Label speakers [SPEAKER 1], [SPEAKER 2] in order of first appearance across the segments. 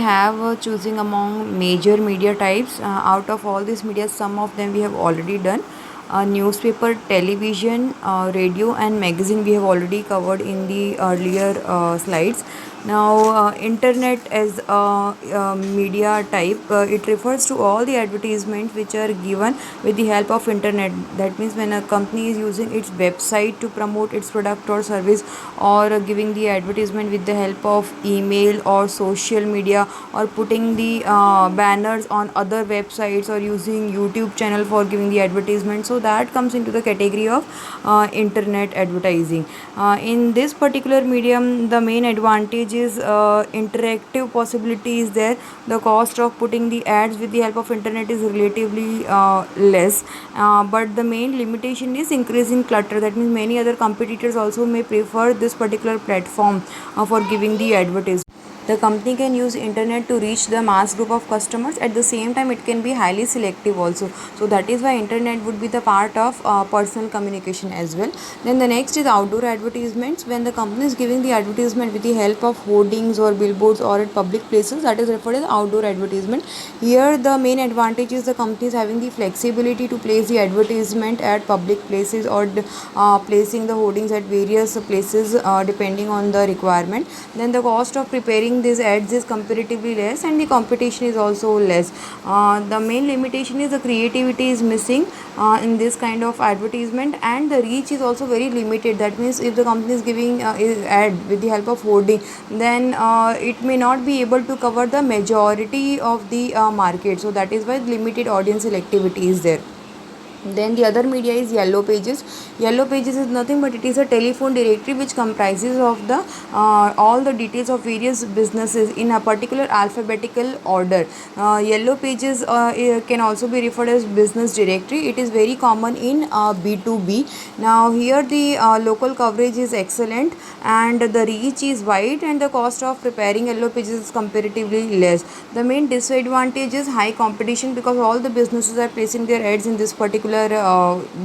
[SPEAKER 1] have choosing among major media types. Out of all these media, some of them we have already done. Newspaper, television, radio, and magazine we have already covered in the earlier slides. Now, internet as a media type, it refers to all the advertisements which are given with the help of internet. That means when a company is using its website to promote its product or service, or giving the advertisement with the help of email or social media, or putting the banners on other websites, or using YouTube channel for giving the advertisement, so that comes into the category of internet advertising. In this particular medium, the main advantage is interactive possibility is there. The cost of putting the ads with the help of internet is relatively less, but the main limitation is increasing clutter. That means many other competitors also may prefer this particular platform for giving the advertisement. The company can use internet to reach the mass group of customers. At the same time, it can be highly selective also. So that is why internet would be the part of personal communication as well. Then the next is outdoor advertisements. When the company is giving the advertisement with the help of hoardings or billboards or at public places, that is referred as outdoor advertisement. Here the main advantage is the company is having the flexibility to place the advertisement at public places, or placing the hoardings at various places depending on the requirement. Then the cost of preparing these ads is comparatively less, and the competition is also less. The main limitation is the creativity is missing in this kind of advertisement, and the reach is also very limited. That means if the company is giving ad with the help of hoarding, then it may not be able to cover the majority of the market. So that is why limited audience selectivity is there. Then the other media is Yellow Pages. Yellow Pages is nothing but it is a telephone directory which comprises of the all the details of various businesses in a particular alphabetical order. Yellow Pages can also be referred as business directory. It is very common in B2B. Now here the local coverage is excellent, and the reach is wide, and the cost of preparing Yellow Pages is comparatively less. The main disadvantage is high competition, because all the businesses are placing their ads in this particular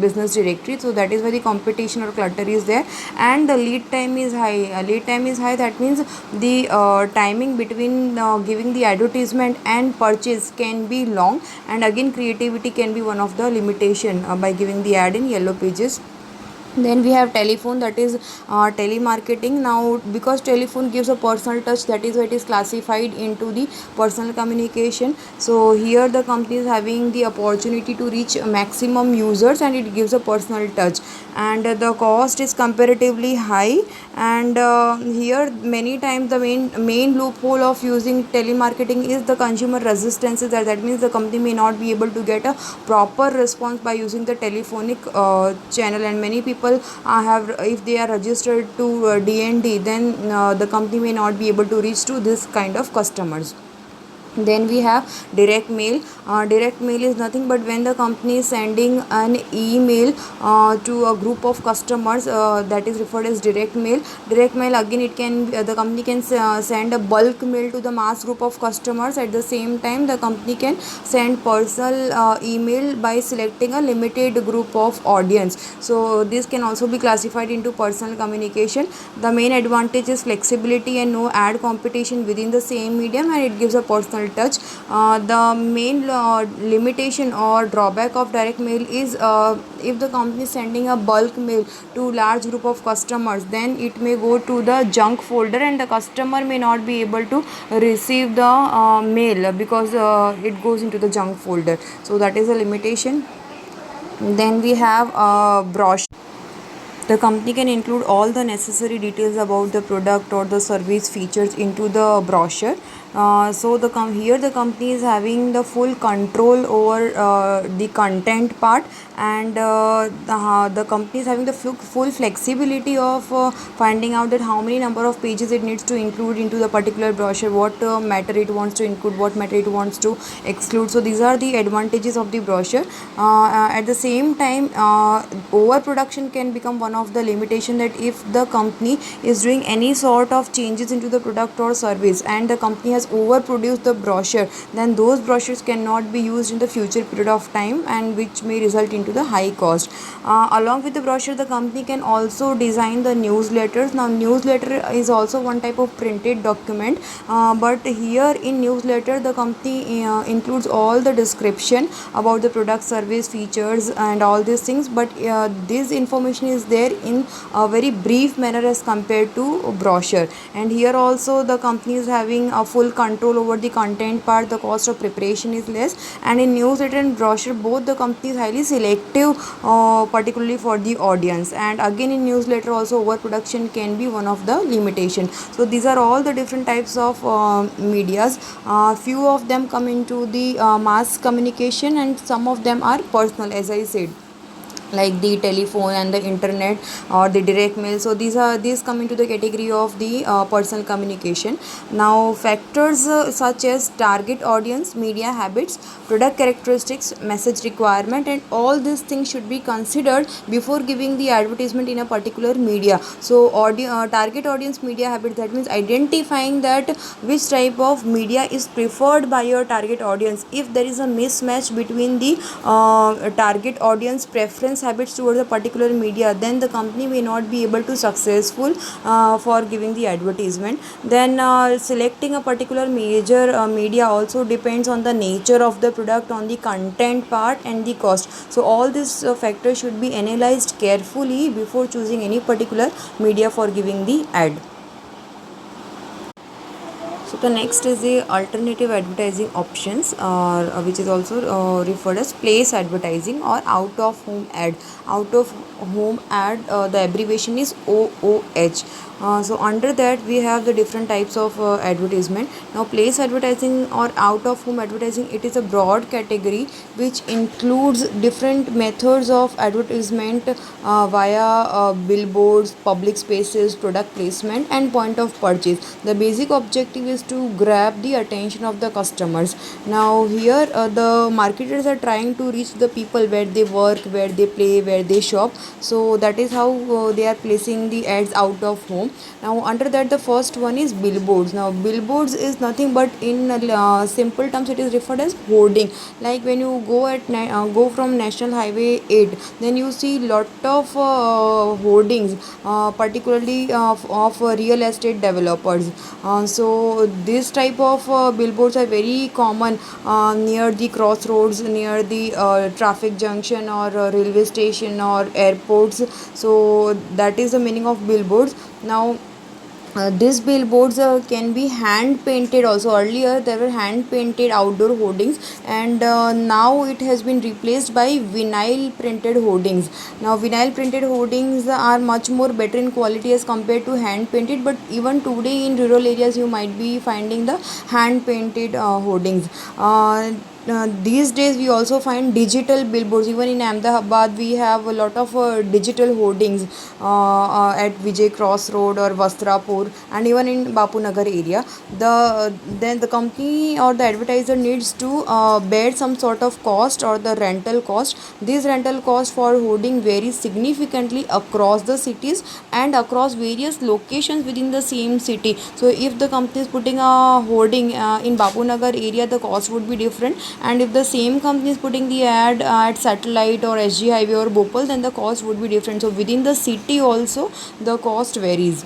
[SPEAKER 1] business directory. So that is why the competition or clutter is there, and the lead time is high. Lead time is high, that means the timing between giving the advertisement and purchase can be long, and again creativity can be one of the limitation by giving the ad in Yellow Pages. Then we have telephone, that is telemarketing. Now because telephone gives a personal touch, that is why it is classified into the personal communication. So here the company is having the opportunity to reach maximum users, and it gives a personal touch, and the cost is comparatively high. And here many times the main loophole of using telemarketing is the consumer resistance. That means the company may not be able to get a proper response by using the telephonic channel, and many people have, if they are registered to DND, then the company may not be able to reach to this kind of customers. Then we have direct mail. Direct mail is nothing but when the company is sending an email to a group of customers, that is referred as direct mail. Direct mail, again, it can the company can send a bulk mail to the mass group of customers. At the same time, the company can send personal email by selecting a limited group of audience. So this can also be classified into personal communication. The main advantage is flexibility and no ad competition within the same medium, and it gives a personal touch. The main limitation or drawback of direct mail is if the company is sending a bulk mail to large group of customers, then it may go to the junk folder, and the customer may not be able to receive the mail because it goes into the junk folder. So that is a limitation. Then we have brochure. The company can include all the necessary details about the product or the service features into the brochure. So here the company is having the full control over the content part, and the company is having the full flexibility of finding out that how many number of pages it needs to include into the particular brochure, what matter it wants to include, what matter it wants to exclude. So these are the advantages of the brochure. At the same time, overproduction can become one of the limitation, that if the company is doing any sort of changes into the product or service, and the company has overproduce the brochure, then those brochures cannot be used in the future period of time, and which may result into the high cost. Along with the brochure, the company can also design the newsletters. Now newsletter is also one type of printed document, but here in newsletter the company includes all the description about the product, service, features and all these things, but this information is there in a very brief manner as compared to brochure. And here also the company is having a full control over the content part, the cost of preparation is less, and in newsletter and brochure both the company is highly selective, particularly for the audience. And again in newsletter also overproduction can be one of the limitation. So these are all the different types of medias. Few of them come into the mass communication, and some of them are personal, as I said, like the telephone and the internet or the direct mail. So these come into the category of the personal communication. Now factors such as target audience, media habits, product characteristics, message requirement, and all these things should be considered before giving the advertisement in a particular media. So target audience, media habits, that means identifying that which type of media is preferred by your target audience. If there is a mismatch between the target audience preference habits towards a particular media, then the company may not be able to successful for giving the advertisement. Then selecting a particular major media also depends on the nature of the product, on the content part and the cost. So all these factors should be analyzed carefully before choosing any particular media for giving the ad. So the next is the alternative advertising options, which is also referred as place advertising or out of home ad. Out of home ad, the abbreviation is OOH. So under that we have the different types of advertisement. Now place advertising or out of home advertising, it is a broad category which includes different methods of advertisement via billboards, public spaces, product placement and point of purchase. The basic objective is to grab the attention of the customers. Now here the marketers are trying to reach the people where they work, where they play, where they shop. So that is how they are placing the ads out of home. Now under that the first one is billboards. Now billboards is nothing but in simple terms it is referred as hoarding. Like when you go from National Highway 8, then you see lot of hoardings, particularly of real estate developers. So this type of billboards are very common near the crossroads, near the traffic junction or railway station or airports. So that is the meaning of billboards. Now these billboards can be hand painted also. Earlier there were hand painted outdoor hoardings, and now it has been replaced by vinyl printed hoardings. Now vinyl printed hoardings are much more better in quality as compared to hand painted, but even today in rural areas you might be finding the hand painted hoardings. These days we also find digital billboards. Even in Ahmedabad we have a lot of digital hoardings at Vijay Cross Road or Vastrapur, and even in Bapunagar area. Then the company or the advertiser needs to bear some sort of cost or the rental cost. This rental cost for hoarding varies significantly across the cities and across various locations within the same city. So if the company is putting a hoarding in Bapunagar area, the cost would be different, and if the same company is putting the ad at Satellite or SG Highway or Bhopal, then the cost would be different. So within the city also the cost varies.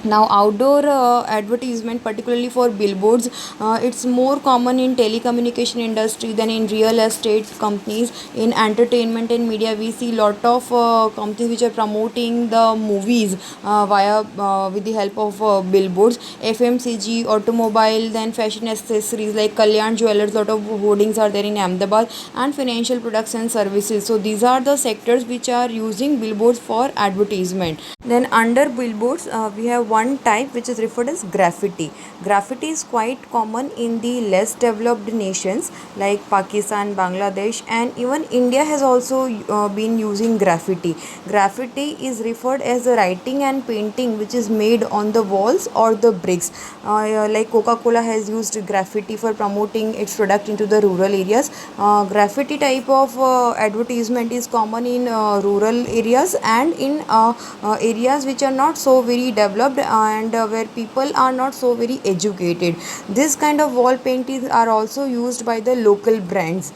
[SPEAKER 1] Now outdoor advertisement, particularly for billboards, it's more common in telecommunication industry than in real estate companies. In entertainment and media we see lot of companies which are promoting the movies via with the help of billboards. FMCG, automobile, then fashion accessories like Kalyan Jewelers, lot of hoardings are there in Ahmedabad, and financial products and services. So these are the sectors which are using billboards for advertisement. Then under billboards we have one type which is referred as graffiti. Graffiti is quite common in the less developed nations like Pakistan, Bangladesh, and even India has also been using graffiti. Graffiti is referred as the writing and painting which is made on the walls or the bricks. Like Coca-Cola has used graffiti for promoting its product into the rural areas. Graffiti type of advertisement is common in rural areas and in areas which are not so very developed, developed and where people are not so very educated. This kind of wall paintings are also used by the local brands.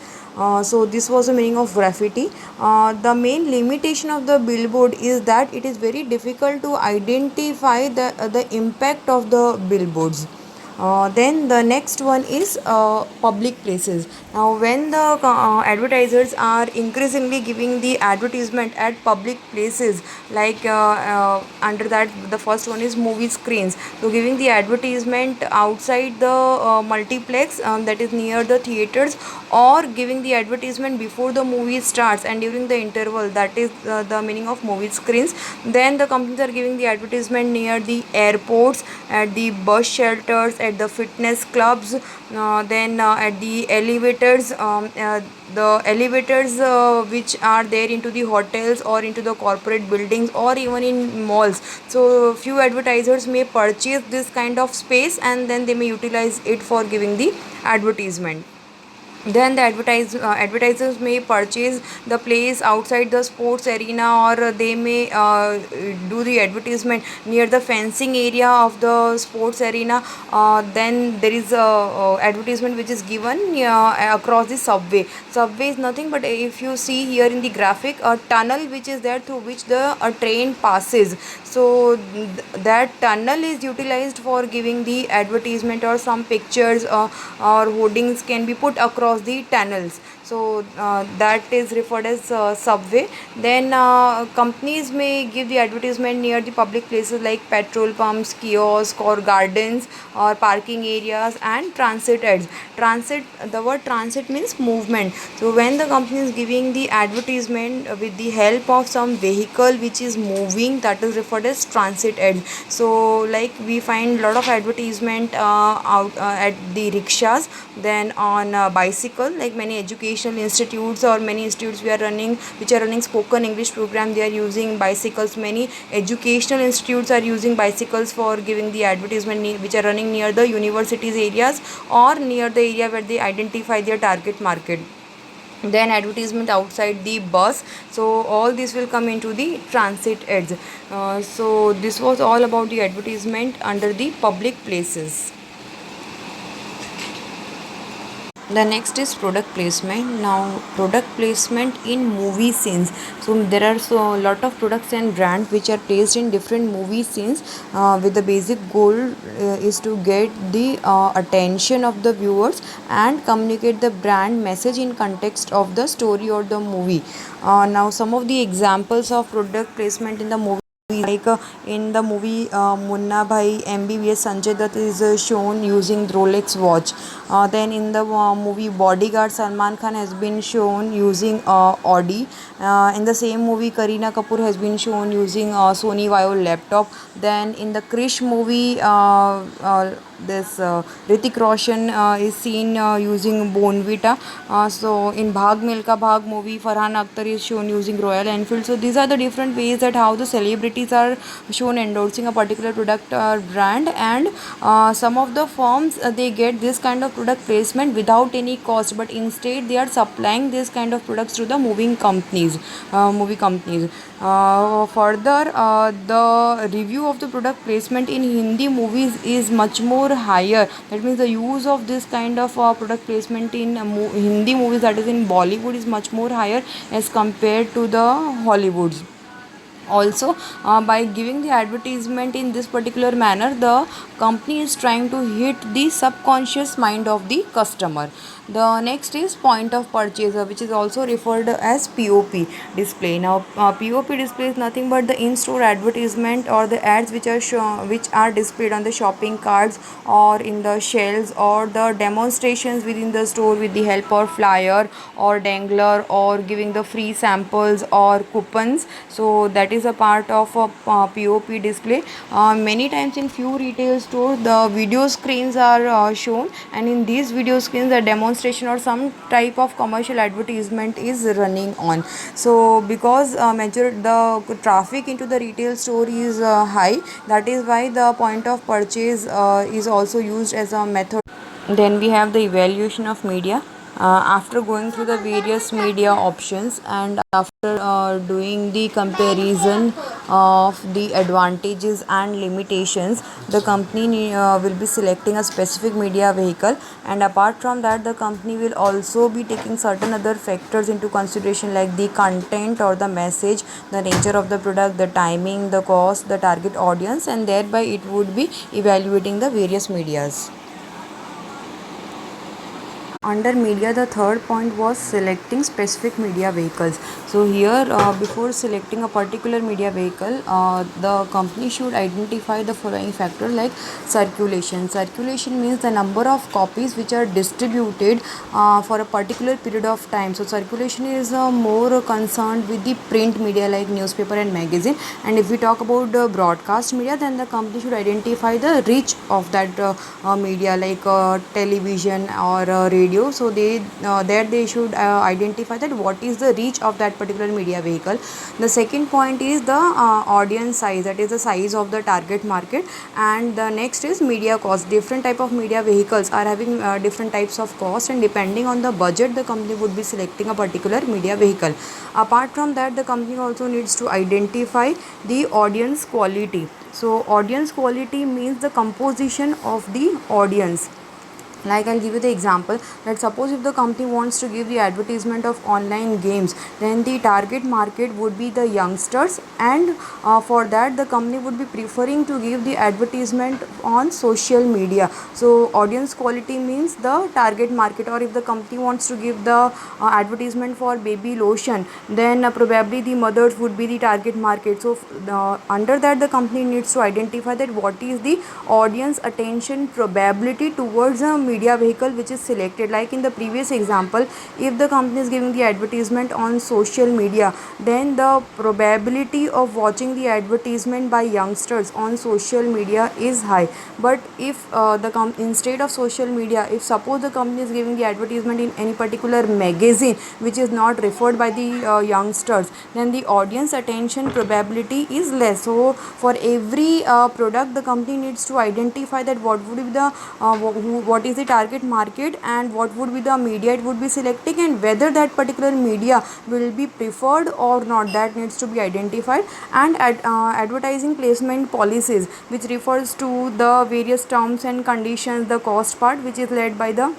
[SPEAKER 1] So this was the meaning of graffiti. The main limitation of the billboard is that it is very difficult to identify the impact of the billboards. Then the next one is public places. Now, when the advertisers are increasingly giving the advertisement at public places, like under that, the first one is movie screens. So, giving the advertisement outside the multiplex, that is near the theaters, or giving the advertisement before the movie starts and during the interval, that is the meaning of movie screens. Then the companies are giving the advertisement near the airports, at the bus shelters, at the fitness clubs, then at the elevators, the elevators which are there into the hotels or into the corporate buildings or even in malls. So few advertisers may purchase this kind of space and then they may utilize it for giving the advertisement. Then the advertisers may purchase the place outside the sports arena, or they may do the advertisement near the fencing area of the sports arena. Then there is a advertisement which is given across the subway is nothing but, if you see here in the graphic, a tunnel which is there through which the train passes. So that tunnel is utilized for giving the advertisement, or some pictures or hoardings can be put across the tunnels. So that is referred as subway. Then companies may give the advertisement near the public places like petrol pumps, kiosks or gardens or parking areas, and transit ads. Transit, the word transit means movement. So when the company is giving the advertisement with the help of some vehicle which is moving, that is referred as transit ads. So like we find lot of advertisement out at the rickshaws, then on bicycle, like many educational institutes or many institutes we are running which are running spoken English program, they are using bicycles. Many educational institutes are using bicycles for giving the advertisement which are running near the universities areas or near the area where they identify their target market. Then advertisement outside the bus. So all this will come into the transit ads. So this was all about the advertisement under the public places. The next is product placement. Now product placement in movie scenes. So there are so lot of products and brands which are placed in different movie scenes with the basic goal is to get the attention of the viewers and communicate the brand message in context of the story or the movie. Now some of the examples of product placement in the movie, like in the movie Munna Bhai MBBS, Sanjay Dutt is shown using Rolex watch. Then in the movie Bodyguard, Salman Khan has been shown using Audi. In the same movie, Kareena Kapoor has been shown using Sony Vaio laptop. Then in the Krish movie, this Ritik Roshan is seen using Bonvita. So in Bhag Milka Bhag movie, Farhan Akhtar is shown using Royal Enfield. So these are the different ways that how the celebrities are shown endorsing a particular product or brand. And some of the firms they get this kind of product placement without any cost, but instead they are supplying this kind of products to the movie companies. Further, the review of the product placement in Hindi movies is much more higher. That means the use of this kind of product placement in Hindi movies, that is in Bollywood, is much more higher as compared to the Hollywoods. Also, by giving the advertisement in this particular manner, the company is trying to hit the subconscious mind of the customer. The next is point of purchase, which is also referred as POP display. Now POP display is nothing but the in-store advertisement or the ads which are displayed on the shopping carts or in the shelves, or the demonstrations within the store with the help of flyer or dangler or giving the free samples or coupons. So that is a part of a POP display. Many times in few retail stores the video screens are shown, and in these video screens the demonstration or some type of commercial advertisement is running on. So because the traffic into the retail store is high, that is why the point of purchase is also used as a method. Then we have the evaluation of media. After going through the various media options and after doing the comparison of the advantages and limitations, the company will be selecting a specific media vehicle, and apart from that the company will also be taking certain other factors into consideration like the content or the message, the nature of the product, the timing, the cost, the target audience, and thereby it would be evaluating the various medias. Under media, the third point was selecting specific media vehicles. So here, before selecting a particular media vehicle, the company should identify the following factors like circulation. Circulation means the number of copies which are distributed for a particular period of time. So circulation is more concerned with the print media like newspaper and magazine. And if we talk about the broadcast media, then the company should identify the reach of that media like television or radio. So they should identify that what is the reach of that particular media vehicle. The second point is the audience size, that is the size of the target market. And the next is media cost. Different type of media vehicles are having different types of cost, and depending on the budget the company would be selecting a particular media vehicle. Apart from that, the company also needs to identify the audience quality. So audience quality means the composition of the audience. Like I'll give you the example that suppose if the company wants to give the advertisement of online games, then the target market would be the youngsters, and for that the company would be preferring to give the advertisement on social media. So audience quality means the target market. Or if the company wants to give the advertisement for baby lotion, then probably the mothers would be the target market. So under that the company needs to identify that what is the audience attention probability towards a media vehicle which is selected. Like in the previous example, if the company is giving the advertisement on social media, then the probability of watching the advertisement by youngsters on social media is high. But if instead of social media, if suppose the company is giving the advertisement in any particular magazine which is not referred by the youngsters, then the audience attention probability is less. So for every product the company needs to identify that what would be the what is the target market and what would be the media it would be selecting, and whether that particular media will be preferred or not, that needs to be identified. And advertising placement policies, which refers to the various terms and conditions, the cost part, which is led by the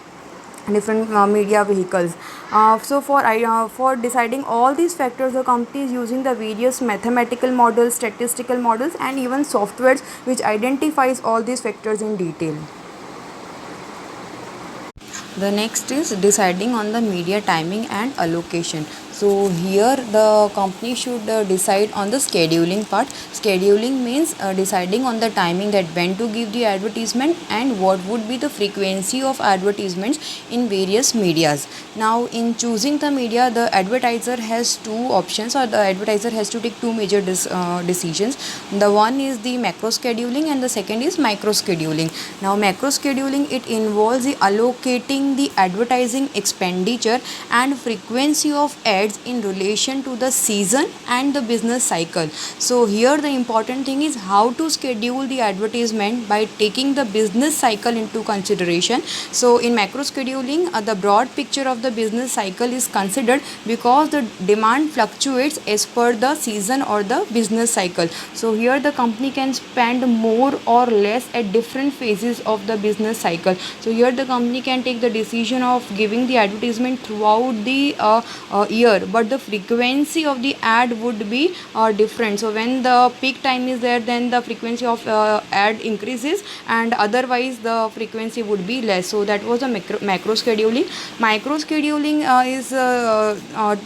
[SPEAKER 1] different media vehicles. For deciding all these factors, the company is using the various mathematical models, statistical models, and even softwares which identifies all these factors in detail. The next is deciding on the media timing and allocation. So here the company should decide on the scheduling part. Scheduling means deciding on the timing, that when to give the advertisement and what would be the frequency of advertisements in various medias. Now in choosing the media, the advertiser has two options, or the advertiser has to take two major decisions. The one is the macro scheduling and the second is micro scheduling. Now macro scheduling, it involves the allocating the advertising expenditure and frequency of ads in relation to the season and the business cycle. So here the important thing is how to schedule the advertisement by taking the business cycle into consideration. So in macro scheduling, the broad picture of the business cycle is considered because the demand fluctuates as per the season or the business cycle. So here the company can spend more or less at different phases of the business cycle. So here the company can take the decision of giving the advertisement throughout the year, but the frequency of the ad would be different. So when the peak time is there, then the frequency of ad increases, and otherwise the frequency would be less. So that was a macro scheduling. Micro scheduling is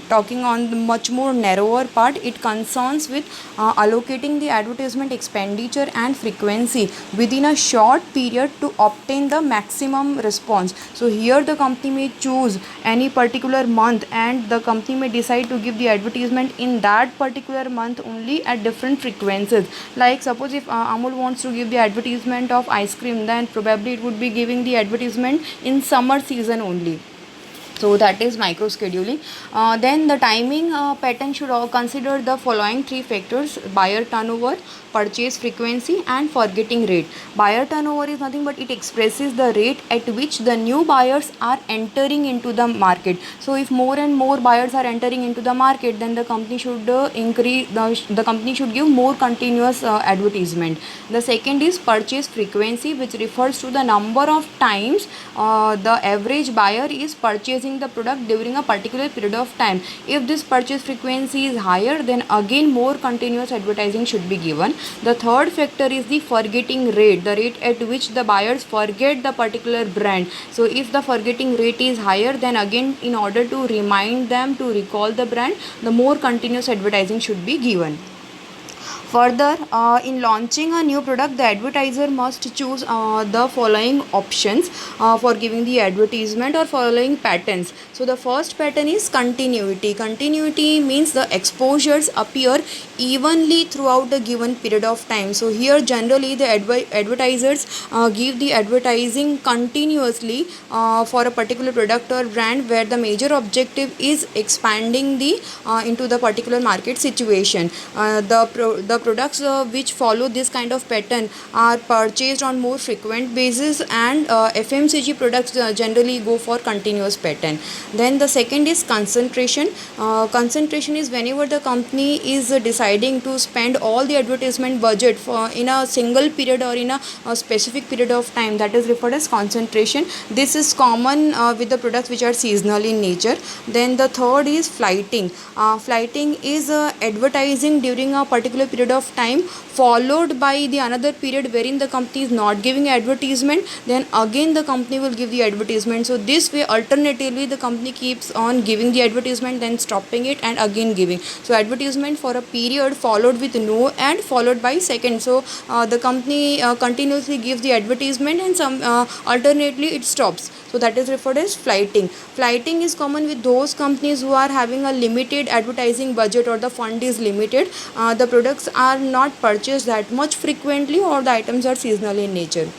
[SPEAKER 1] talking on the much more narrower part. It concerns with allocating the advertisement expenditure and frequency within a short period to obtain the maximum response. So here the company may choose any particular month, and the company may decide to give the advertisement in that particular month only at different frequencies. Like suppose if Amul wants to give the advertisement of ice cream, then probably it would be giving the advertisement in summer season only. So that is micro scheduling. Then the timing pattern should all consider the following three factors: buyer turnover, purchase frequency, and forgetting rate. Buyer turnover is nothing but it expresses the rate at which the new buyers are entering into the market. So if more and more buyers are entering into the market, then the company should increase the company should give more continuous advertisement. The second is purchase frequency, which refers to the number of times the average buyer is purchasing the product during a particular period of time. If this purchase frequency is higher, then again more continuous advertising should be given. The third factor is the forgetting rate, the rate at which the buyers forget the particular brand. So if the forgetting rate is higher, then again in order to remind them to recall the brand, the more continuous advertising should be given. Further, in launching a new product, the advertiser must choose the following options for giving the advertisement or following patterns. So the first pattern is continuity. Continuity means the exposures appear evenly throughout the given period of time. So here generally the advertisers give the advertising continuously for a particular product or brand, where the major objective is expanding the into the particular market situation. The products which follow this kind of pattern are purchased on more frequent basis, and FMCG products generally go for continuous pattern. Then the second is concentration. Concentration is whenever the company is deciding to spend all the advertisement budget for in a single period or in a specific period of time, that is referred as concentration. This is common with the products which are seasonal in nature. Then the third is flighting. Flighting is advertising during a particular period of time, followed by the another period wherein the company is not giving advertisement, then again the company will give the advertisement. So this way alternatively the company keeps on giving the advertisement, then stopping it and again giving. So advertisement for a period followed with no ad followed by second. So the company continuously gives the advertisement and some alternately it stops. So that is referred as flighting. Flighting is common with those companies who are having a limited advertising budget or the fund is limited. The products are not purchased that much frequently, or the items are seasonal in nature.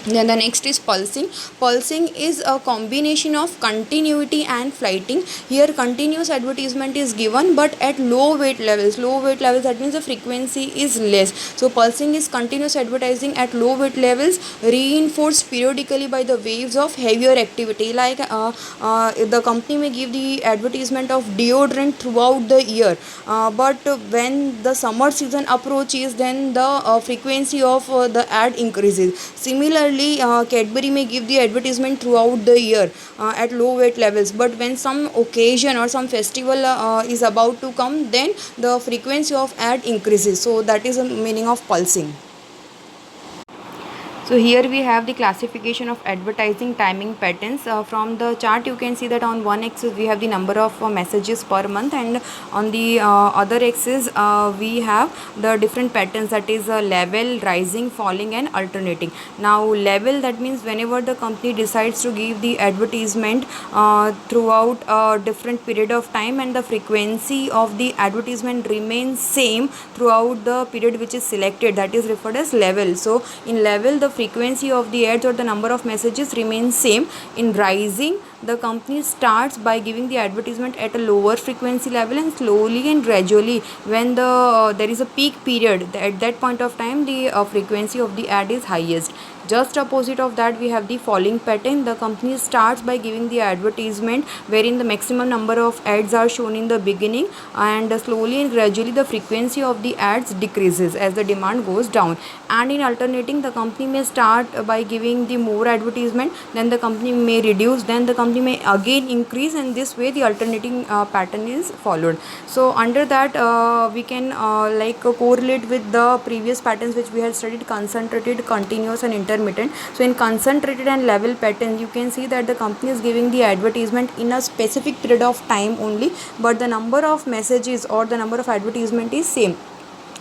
[SPEAKER 1] Then the next is pulsing. Pulsing is a combination of continuity and flighting. Here continuous advertisement is given but at low weight levels. Low weight levels, that means the frequency is less. So pulsing is continuous advertising at low weight levels, reinforced periodically by the waves of heavier activity. Like the company may give the advertisement of deodorant throughout the year, but when the summer season approaches, then the frequency of the ad increases. Similarly, Cadbury may give the advertisement throughout the year at low weight levels, but when some occasion or some festival is about to come, then the frequency of ad increases. So that is the meaning of pulsing. So here we have the classification of advertising timing patterns. From the chart you can see that on one axis we have the number of messages per month, and on the other axis we have the different patterns, that is level, rising, falling and alternating. Now level, that means whenever the company decides to give the advertisement throughout a different period of time and the frequency of the advertisement remains same throughout the period which is selected, that is referred as level. So in level the frequency of the ads or the number of messages remains same. In rising, the company starts by giving the advertisement at a lower frequency level, and slowly and gradually when there is a peak period, at that point of time the frequency of the ad is highest. Just opposite of that we have the falling pattern. The company starts by giving the advertisement wherein the maximum number of ads are shown in the beginning, and slowly and gradually the frequency of the ads decreases as the demand goes down. And in alternating, the company may start by giving the more advertisement, then the company may reduce, then the company may again increase, and this way the alternating pattern is followed. So under that we can correlate with the previous patterns which we have studied: concentrated, continuous and intermittent. So in concentrated and level pattern, you can see that the company is giving the advertisement in a specific period of time only, but the number of messages or the number of advertisement is same.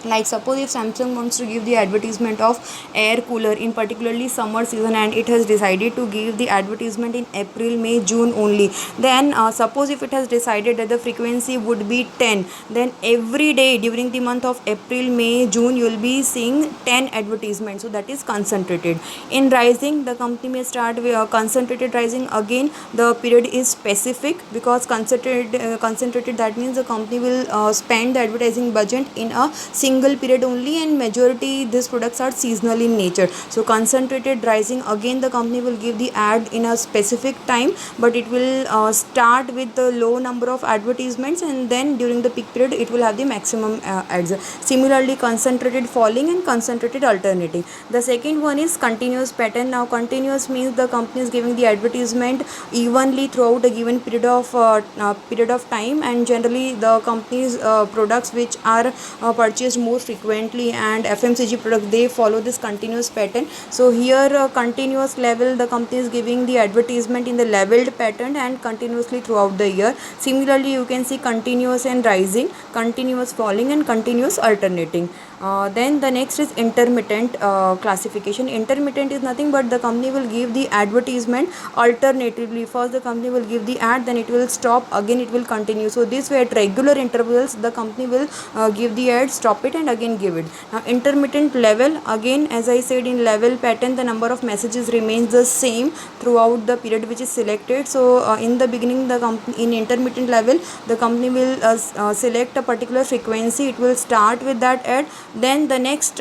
[SPEAKER 1] Like suppose if Samsung wants to give the advertisement of air cooler in particularly summer season, and it has decided to give the advertisement in April, May, June only, then suppose if it has decided that the frequency would be 10, then every day during the month of April, May, June, you will be seeing 10 advertisements. So that is concentrated. In rising, the company may start with concentrated rising. Again, the period is specific, because concentrated, that means the company will spend the advertising budget in a single period only, and majority these products are seasonal in nature. So concentrated rising, again the company will give the ad in a specific time, but it will start with the low number of advertisements, and then during the peak period it will have the maximum ads. Similarly, concentrated falling and concentrated alternating. The second one is continuous pattern. Now continuous means the company is giving the advertisement evenly throughout a given period of time, and generally the company's products which are purchased more frequently, and FMCG products, they follow this continuous pattern. So here continuous level, the company is giving the advertisement in the leveled pattern and continuously throughout the year. Similarly, you can see continuous and rising, continuous falling, and continuous alternating. Then the next is intermittent classification. Intermittent is nothing but the company will give the advertisement alternatively. First the company will give the ad, then it will stop, again it will continue. So this way at regular intervals the company will give the ad, stop it, and again give it. Now intermittent level, again as I said, in level pattern the number of messages remains the same throughout the period which is selected. So in the beginning, the company in intermittent level, the company will select a particular frequency, it will start with that ad, then the next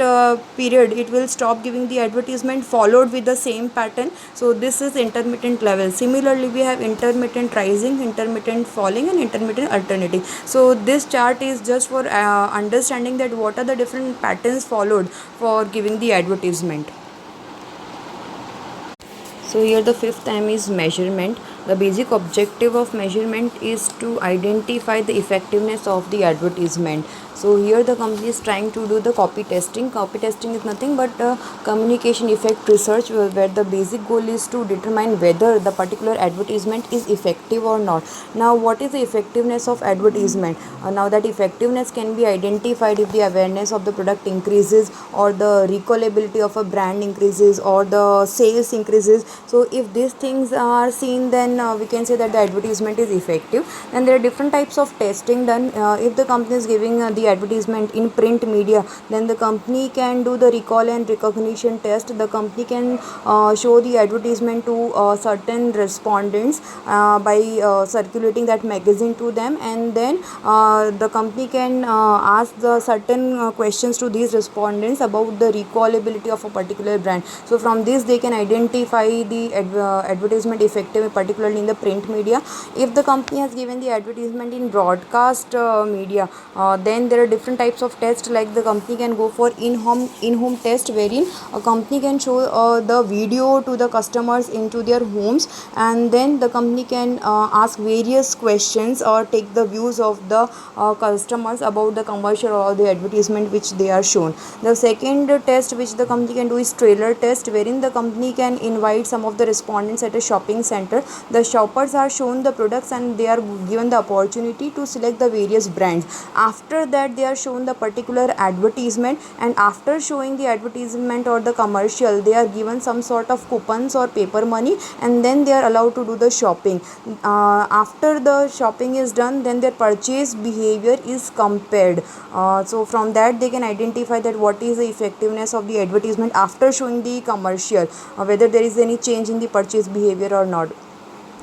[SPEAKER 1] period it will stop giving the advertisement, followed with the same pattern. So this is intermittent level. Similarly, we have intermittent rising, intermittent falling, and intermittent alternating. So this chart is just for understanding that what are the different patterns followed for giving the advertisement. So here the fifth M is measurement. The basic objective of measurement is to identify the effectiveness of the advertisement. So here the company is trying to do the copy testing. Copy testing is nothing but communication effect research, where the basic goal is to determine whether the particular advertisement is effective or not. Now what is the effectiveness of advertisement? Now that effectiveness can be identified if the awareness of the product increases, or the recallability of a brand increases, or the sales increases. So if these things are seen, then we can say that the advertisement is effective. And there are different types of testing done. If the company is giving the advertisement in print media, then the company can do the recall and recognition test. The company can show the advertisement to certain respondents by circulating that magazine to them, and then the company can ask the certain questions to these respondents about the recallability of a particular brand. So from this they can identify the advertisement effective, particularly in the print media. If the company has given the advertisement in broadcast media, then there are different types of tests. Like the company can go for in-home test, wherein a company can show the video to the customers into their homes, and then the company can ask various questions or take the views of the customers about the commercial or the advertisement which they are shown. The second test which the company can do is trailer test, wherein the company can invite some of the respondents at a shopping center. The shoppers are shown the products and they are given the opportunity to select the various brands. After that, they are shown the particular advertisement, and after showing the advertisement or the commercial, they are given some sort of coupons or paper money, and then they are allowed to do the shopping. After the shopping is done, then their purchase behavior is compared. So from that they can identify that what is the effectiveness of the advertisement after showing the commercial, whether there is any change in the purchase behavior or not.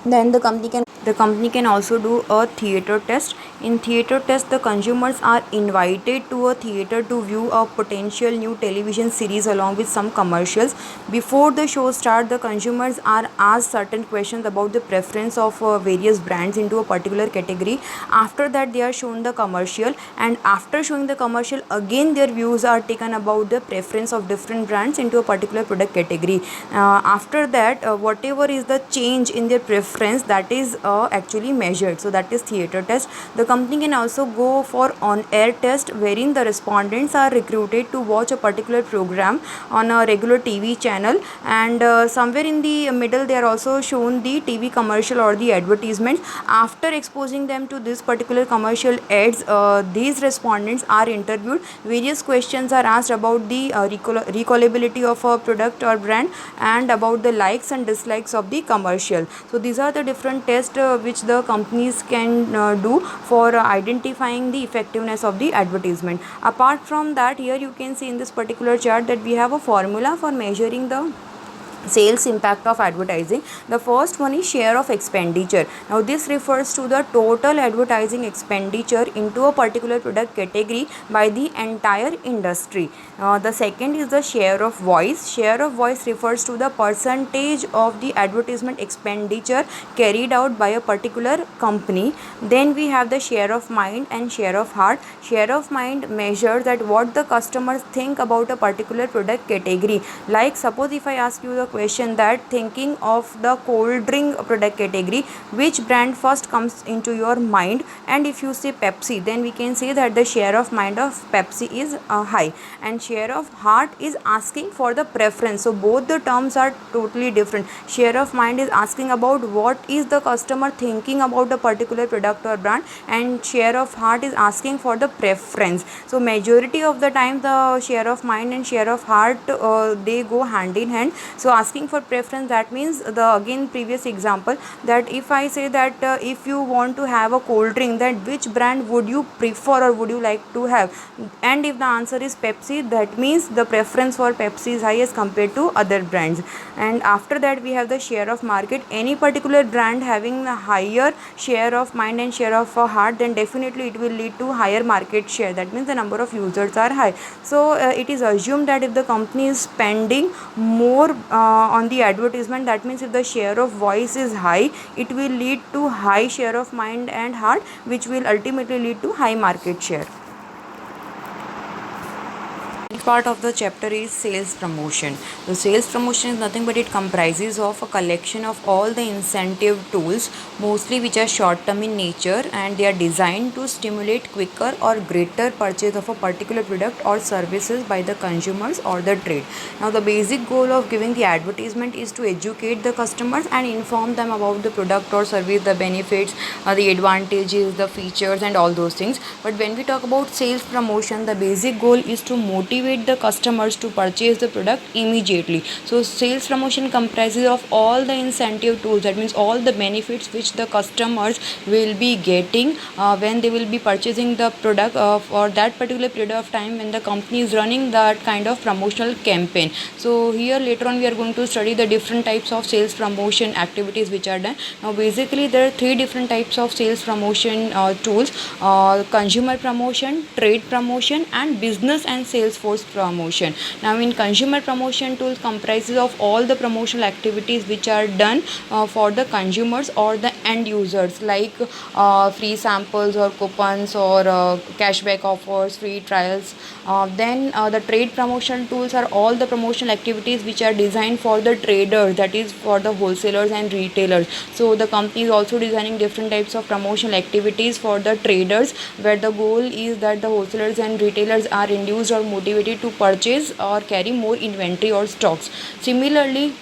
[SPEAKER 1] Then the company can also do a theater test. In theater test, the consumers are invited to a theater to view a potential new television series along with some commercials. Before the show start, the consumers are asked certain questions about the preference of various brands into a particular category. After that, they are shown the commercial, and after showing the commercial, again their views are taken about the preference of different brands into a particular product category. After that, whatever is the change in their preference, that is actually measured. So that is theater test. The company can also go for on-air test, wherein the respondents are recruited to watch a particular program on a regular TV channel, and somewhere in the middle they are also shown the TV commercial or the advertisement. After exposing them to this particular commercial ads, these respondents are interviewed. Various questions are asked about the recallability of a product or brand, and about the likes and dislikes of the commercial. So these are the different tests which the companies can do for identifying the effectiveness of the advertisement. Apart from that, here you can see in this particular chart that we have a formula for measuring the sales impact of advertising. The first one is share of expenditure. Now this refers to the total advertising expenditure into a particular product category by the entire industry. The second is the share of voice. Share of voice refers to the percentage of the advertisement expenditure carried out by a particular company. Then we have the share of mind and share of heart. Share of mind measures that what the customers think about a particular product category. Like suppose if I ask you the question that thinking of the cold drink product category, which brand first comes into your mind, and if you say Pepsi, then we can say that the share of mind of Pepsi is high, and share of heart is asking for the preference. So both the terms are totally different. Share of mind is asking about what is the customer thinking about a particular product or brand, and share of heart is asking for the preference. So majority of the time the share of mind and share of heart they go hand in hand. So asking for preference, that means the again previous example, that if I say that if you want to have a cold drink, that which brand would you prefer or would you like to have, and if the answer is Pepsi, that means the preference for Pepsi is high as compared to other brands. And after that we have the share of market. Any particular brand having a higher share of mind and share of heart, then definitely it will lead to higher market share. That means the number of users are high. So it is assumed that if the company is spending more on the advertisement, that means if the share of voice is high, it will lead to high share of mind and heart, which will ultimately lead to high market share. Part of the chapter is sales promotion. The sales promotion is nothing but it comprises of a collection of all the incentive tools, mostly which are short term in nature, and they are designed to stimulate quicker or greater purchase of a particular product or services by the consumers or the trade. Now the basic goal of giving the advertisement is to educate the customers and inform them about the product or service, the benefits, the advantages, the features, and all those things. But when we talk about sales promotion, the basic goal is to motivate the customers to purchase the product immediately. So sales promotion comprises of all the incentive tools, that means all the benefits which the customers will be getting when they will be purchasing the product for that particular period of time when the company is running that kind of promotional campaign. So here later on we are going to study the different types of sales promotion activities which are done. Now basically there are three different types of sales promotion tools: consumer promotion, trade promotion, and business and sales force promotion. Now in consumer promotion tools comprises of all the promotional activities which are done for the consumers or the end users, like free samples or coupons or cashback offers, free trials. Then the trade promotion tools are all the promotional activities which are designed for the traders, that is for the wholesalers and retailers. So the company is also designing different types of promotional activities for the traders, where the goal is that the wholesalers and retailers are induced or motivated to purchase or carry more inventory or stocks. Similarly,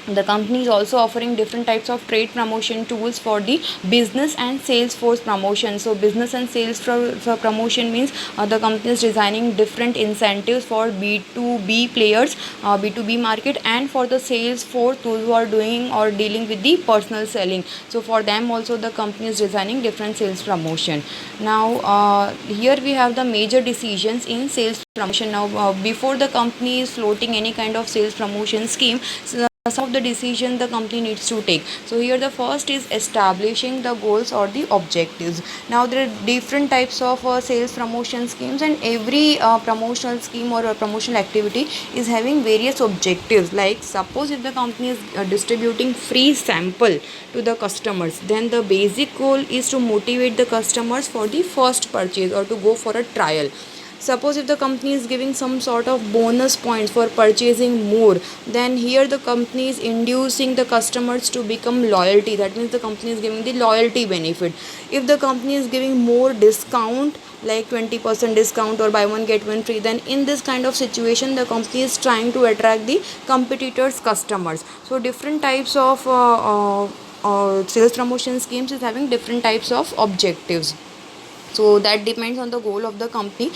[SPEAKER 1] the company is also offering different types of trade promotion tools for the business and sales force promotion. So business and sales for promotion means the company is designing different incentives for B2B players, B2B market, and for the sales force, those who are doing or dealing with the personal selling. So for them also the company is designing different sales promotion. Now here we have the major decisions in sales promotion. Now before the company is floating any kind of sales promotion scheme, so some of the decisions the company needs to take. So here the first is establishing the goals or the objectives. Now there are different types of sales promotion schemes, and every promotional scheme or promotional activity is having various objectives. Like suppose if the company is distributing free sample to the customers, then the basic goal is to motivate the customers for the first purchase or to go for a trial. Suppose if the company is giving some sort of bonus points for purchasing more, then here the company is inducing the customers to become loyalty. That means the company is giving the loyalty benefit. If the company is giving more discount, like 20% discount or buy one get one free, then in this kind of situation the company is trying to attract the competitors customers. So different types of sales promotion schemes is having different types of objectives, so that depends on the goal of the company.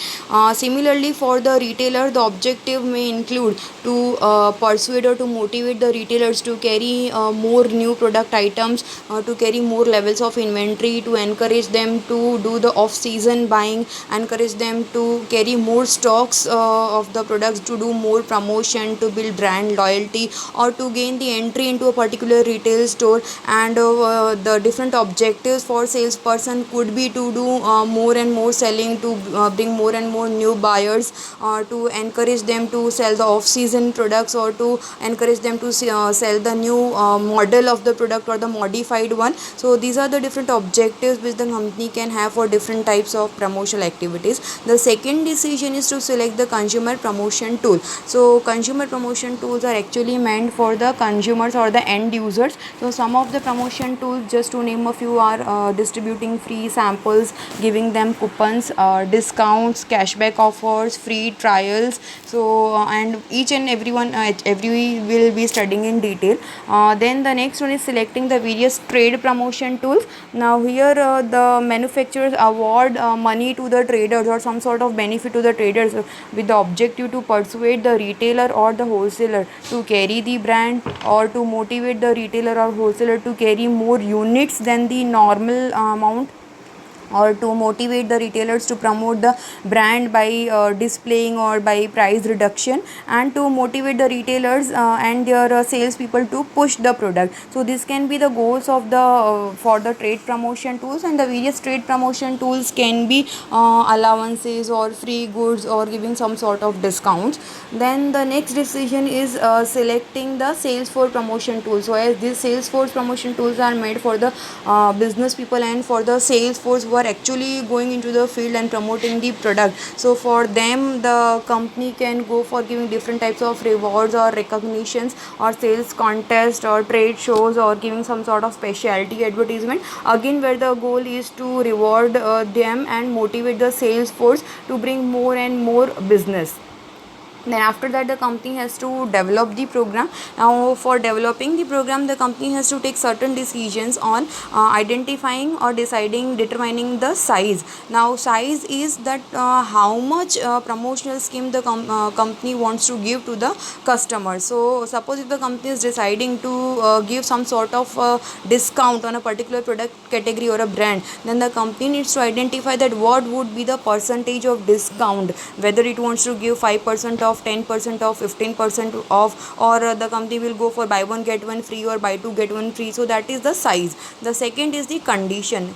[SPEAKER 1] Similarly, for the retailer, the objective may include to persuade or to motivate the retailers to carry more new product items, to carry more levels of inventory, to encourage them to do the off season buying, encourage them to carry more stocks of the products, to do more promotion, to build brand loyalty, or to gain the entry into a particular retail store. And the different objectives for salesperson could be to do more and more selling, to bring more and more new buyers, to encourage them to sell the off season products, or to encourage them to sell the new model of the product or the modified one. So these are the different objectives which the company can have for different types of promotional activities. The second decision is to select the consumer promotion tool. So consumer promotion tools are actually meant for the consumers or the end users. So some of the promotion tools, just to name a few, are distributing free samples, giving them coupons, discounts, cashback offers, free trials. So and each and everyone, every will be studying in detail. Then the next one is selecting the various trade promotion tools. Now here the manufacturers award money to the traders or some sort of benefit to the traders, with the objective to persuade the retailer or the wholesaler to carry the brand, or to motivate the retailer or wholesaler to carry more units than the normal amount, or to motivate the retailers to promote the brand by displaying or by price reduction, and to motivate the retailers and their salespeople to push the product. So this can be the goals of the for the trade promotion tools. And the various trade promotion tools can be allowances or free goods or giving some sort of discounts. Then the next decision is selecting the Salesforce promotion tool. So as these Salesforce promotion tools are made for the business people and for the Salesforce who are actually going into the field and promoting the product. So for them, the company can go for giving different types of rewards or recognitions or sales contest or trade shows, or giving some sort of specialty advertisement, again where the goal is to reward them and motivate the sales force to bring more and more business. Then after that, the company has to develop the program. Now for developing the program, the company has to take certain decisions on identifying or determining the size. Now size is that how much promotional scheme the company wants to give to the customer. So suppose if the company is deciding to give some sort of discount on a particular product category or a brand, then the company needs to identify that what would be the percentage of discount, whether it wants to give 5% off, 10% off, 15% off, or the company will go for buy one get one free or buy two get one free. So that is the size. The second is the condition.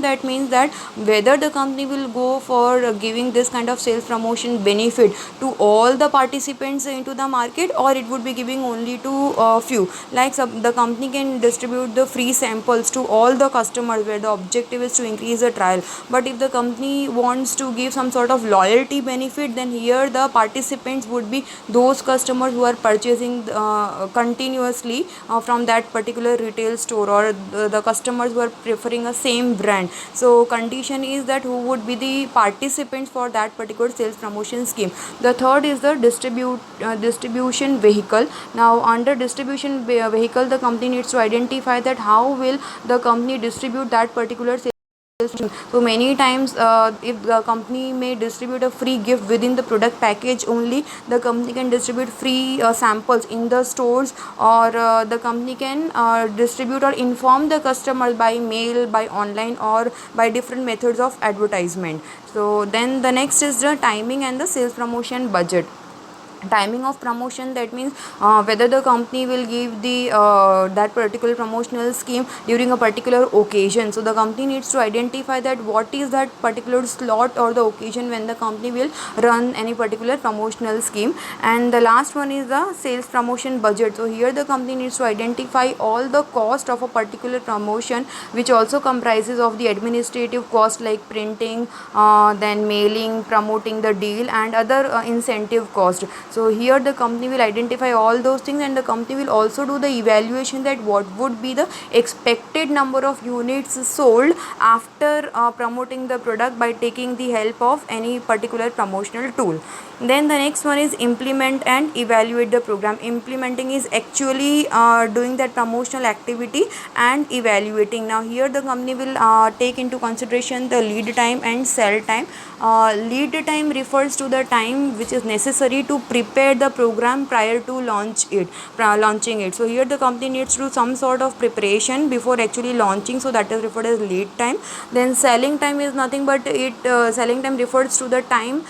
[SPEAKER 1] That means that whether the company will go for giving this kind of sales promotion benefit to all the participants into the market, or it would be giving only to few. Like the company can distribute the free samples to all the customers where the objective is to increase the trial. But if the company wants to give some sort of loyalty benefit, then here the participants would be those customers who are purchasing continuously from that particular retail store, or the customers who are preferring a same brand. So condition is that who would be the participants for that particular sales promotion scheme. The third is the distribution vehicle. Now under distribution vehicle, the company needs to identify that how will the company distribute that particular sales. So many times if the company may distribute a free gift within the product package only, the company can distribute free samples in the stores, or the company can distribute or inform the customer by mail, by online, or by different methods of advertisement. So then the next is the timing and the sales promotion budget. timing of promotion, that means whether the company will give the that particular promotional scheme during a particular occasion. So the company needs to identify that what is that particular slot or the occasion when the company will run any particular promotional scheme. And the last one is the sales promotion budget. So here the company needs to identify all the cost of a particular promotion, which also comprises of the administrative cost like printing, then mailing, promoting the deal, and other incentive cost. So here the company will identify all those things, and the company will also do the evaluation that what would be the expected number of units sold after promoting the product by taking the help of any particular promotional tool. Then the next one is implement and evaluate the program. Implementing is actually doing that promotional activity and evaluating. Now here the company will take into consideration the lead time and sell time. Lead time refers to the time which is necessary to prepare the program prior to launching it. So here the company needs to do some sort of preparation before actually launching, so that is referred as lead time. Then selling time is nothing but selling time refers to the time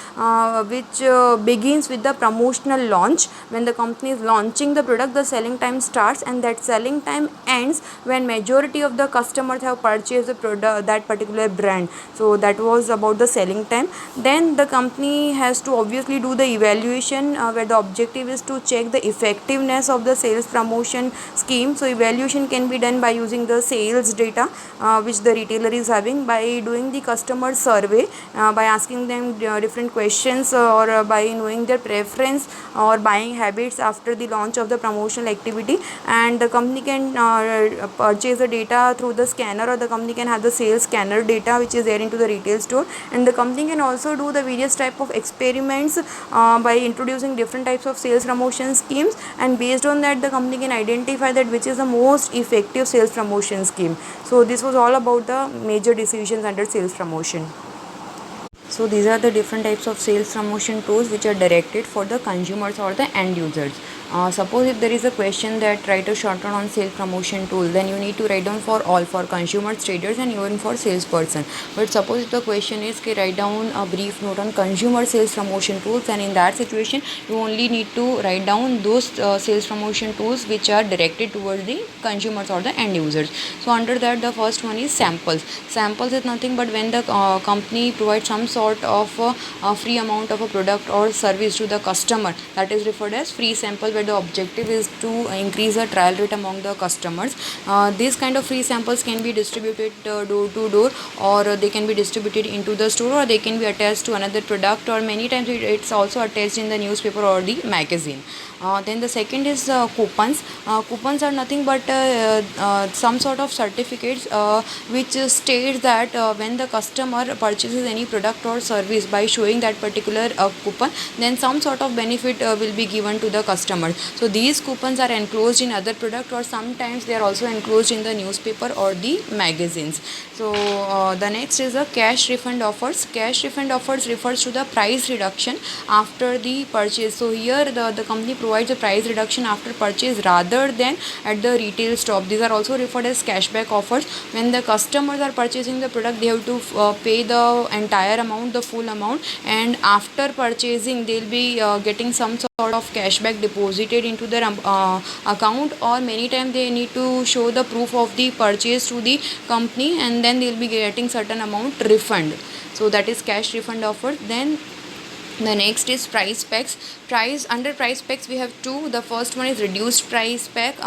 [SPEAKER 1] which begins with the promotional launch. When the company is launching the product, the selling time starts, and that selling time ends when majority of the customers have purchased the product, that particular brand. So that was about the selling time. Then the company has to obviously do the evaluation, where the objective is to check the effectiveness of the sales promotion scheme. So evaluation can be done by using the sales data which the retailer is having, by doing the customer survey, by asking them different questions, or by knowing their preference or buying habits after the launch of the promotional activity. And the company can purchase the data through the scanner, or the company can have the sales scanner data which is there into the retail store. And the company can also do the various type of experiments by introducing different types of sales promotion schemes, and based on that the company can identify that which is the most effective sales promotion scheme. So this was all about the major decisions under sales promotion. So these are the different types of sales promotion tools which are directed for the consumers or the end users. Suppose if there is a question that write a short note on sales promotion tool, then you need to write down for all, for consumers, traders, and even for salesperson. But suppose if the question is write down a brief note on consumer sales promotion tools, and in that situation you only need to write down those sales promotion tools which are directed towards the consumers or the end users. So under that, the first one is samples. Samples is nothing but when the company provides some sort of a free amount of a product or service to the customer, that is referred as free sample, where the objective is to increase the trial rate among the customers. These kind of free samples can be distributed door to door, or they can be distributed into the store, or they can be attached to another product, or many times it's also attached in the newspaper or the magazine. Then the second is coupons. Coupons are nothing but some sort of certificates which states that when the customer purchases any product or service by showing that particular coupon, then some sort of benefit will be given to the customer. So these coupons are enclosed in other product, or sometimes they are also enclosed in the newspaper or the magazines. So the next is the cash refund offers. Cash refund offers refers to the price reduction after the purchase. So here the company provides a price reduction after purchase rather than at the retail stop. These are also referred as cashback offers. When the customers are purchasing the product, they have to pay the entire amount, the full amount, and after purchasing they'll be getting some sort of cashback deposited into their account, or many times they need to show the proof of the purchase to the company, and then they'll be getting certain amount refund. So that is cash refund offer. Then the next is price packs. Under price packs we have two. The first one is reduced price pack.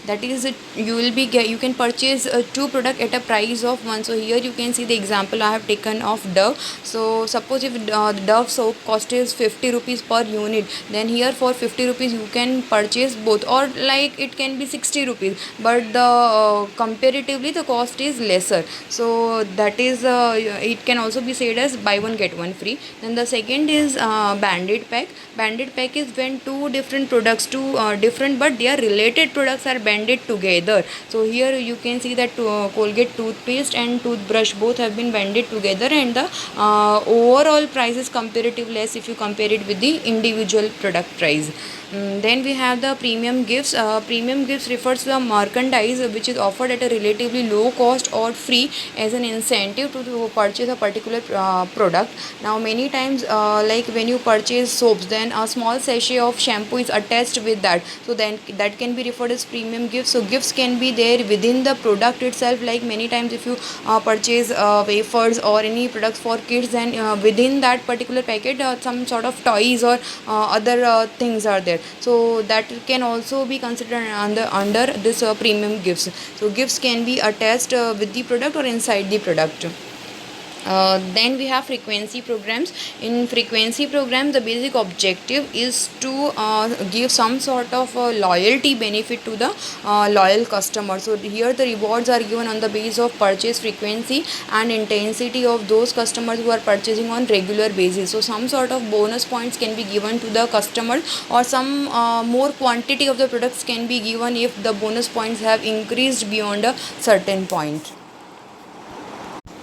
[SPEAKER 1] That is you can purchase two product at a price of one. So here you can see the example I have taken of Dove. So suppose if Dove soap cost is 50 rupees per unit, then here for 50 rupees you can purchase both, or like it can be 60 rupees, but the comparatively the cost is lesser. So that is it can also be said as buy one get one free. Then the second is banded pack. Banded pack is when two different products, different but they are related products, are banded together. So here you can see that Colgate toothpaste and toothbrush both have been banded together, and the overall price is comparatively less if you compare it with the individual product price. Then we have the premium gifts. Premium gifts refers to the merchandise which is offered at a relatively low cost or free as an incentive to purchase a particular product. Now, many times, like when you purchase soaps, then a small sachet of shampoo is attached with that. So then that can be referred as premium gifts. So gifts can be there within the product itself. Like many times, if you purchase wafers or any products for kids, then within that particular packet, some sort of toys or other things are there, so that can also be considered under this premium gifts. So gifts can be attached with the product or inside the product. Then we have frequency programs. In frequency programs, the basic objective is to give some sort of loyalty benefit to the loyal customer. So here the rewards are given on the basis of purchase frequency and intensity of those customers who are purchasing on regular basis. So some sort of bonus points can be given to the customer, or some more quantity of the products can be given if the bonus points have increased beyond a certain point.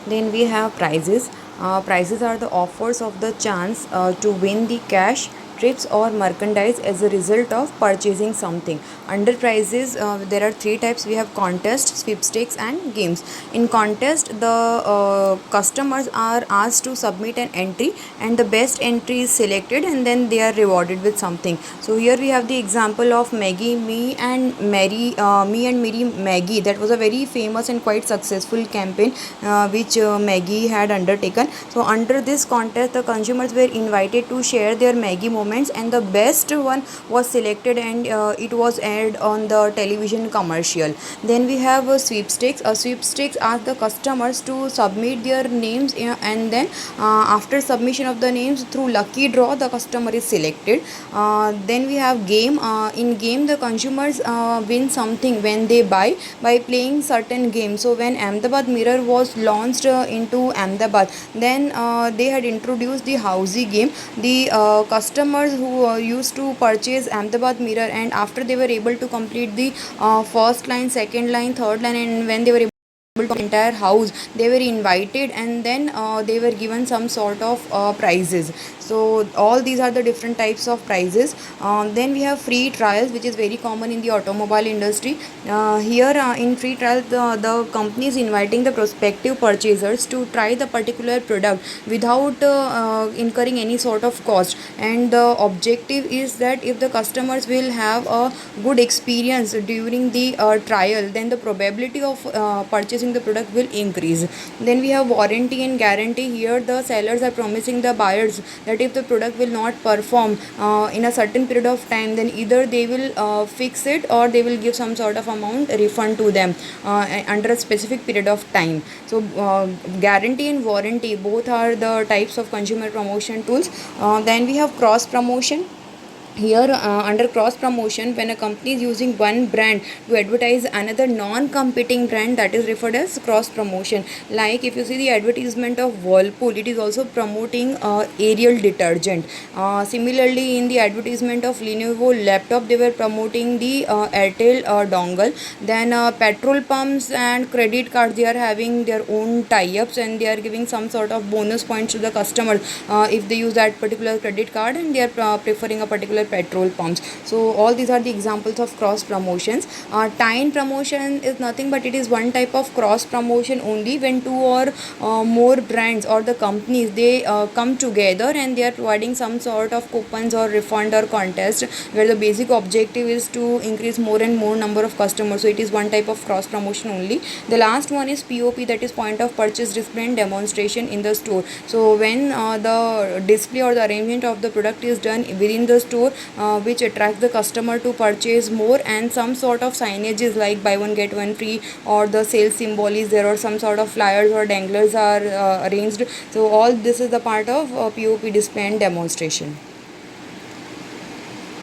[SPEAKER 1] Then we have prizes. Prizes are the offers of the chance to win the cash, trips or merchandise as a result of purchasing something. Under prizes, there are three types. We have contest, sweepstakes and games. In contest, the customers are asked to submit an entry, and the best entry is selected, and then they are rewarded with something. So here we have the example of Maggie, Me and Mary Maggie. That was a very famous and quite successful campaign which Maggie had undertaken. So under this contest, the consumers were invited to share their Maggie moments, and the best one was selected, and it was aired on the television commercial. Then we have sweepstakes. Sweepstakes ask the customers to submit their names, and then after submission of the names through lucky draw, the customer is selected. Then we have game. In game, the consumers win something when they buy by playing certain games. So when Ahmedabad Mirror was launched into Ahmedabad, then they had introduced the housey game. The customers who used to purchase Ahmedabad Mirror, and after they were able to complete the first line, second line, third line, and when they were able to entire house, they were invited, and then they were given some sort of prizes. So all these are the different types of prizes. Then we have free trials, which is very common in the automobile industry. Here in free trial, the company is inviting the prospective purchasers to try the particular product without incurring any sort of cost, and the objective is that if the customers will have a good experience during the trial, then the probability of purchasing the product will increase. Then we have warranty and guarantee. Here the sellers are promising the buyers that if the product will not perform in a certain period of time, then either they will fix it, or they will give some sort of amount refund to them under a specific period of time. So guarantee and warranty both are the types of consumer promotion tools. Then we have cross promotion. Here under cross promotion, when a company is using one brand to advertise another non-competing brand, that is referred as cross promotion. Like if you see the advertisement of Whirlpool, it is also promoting Ariel detergent. Similarly, in the advertisement of Lenovo laptop, they were promoting the Airtel dongle. Then petrol pumps and credit cards, they are having their own tie-ups, and they are giving some sort of bonus points to the customer if they use that particular credit card, and they are preferring a particular petrol pumps. So all these are the examples of cross promotions. Tie-in promotion is nothing but it is one type of cross promotion only when two or more brands or the companies, they come together and they are providing some sort of coupons or refund or contest, where the basic objective is to increase more and more number of customers. So it is one type of cross promotion only. The last one is POP, that is point of purchase display and demonstration in the store. So when the display or the arrangement of the product is done within the store, which attracts the customer to purchase more, and some sort of signages like buy one get one free, or the sales symbol is there, or some sort of flyers or danglers are arranged. So all this is the part of POP display and demonstration.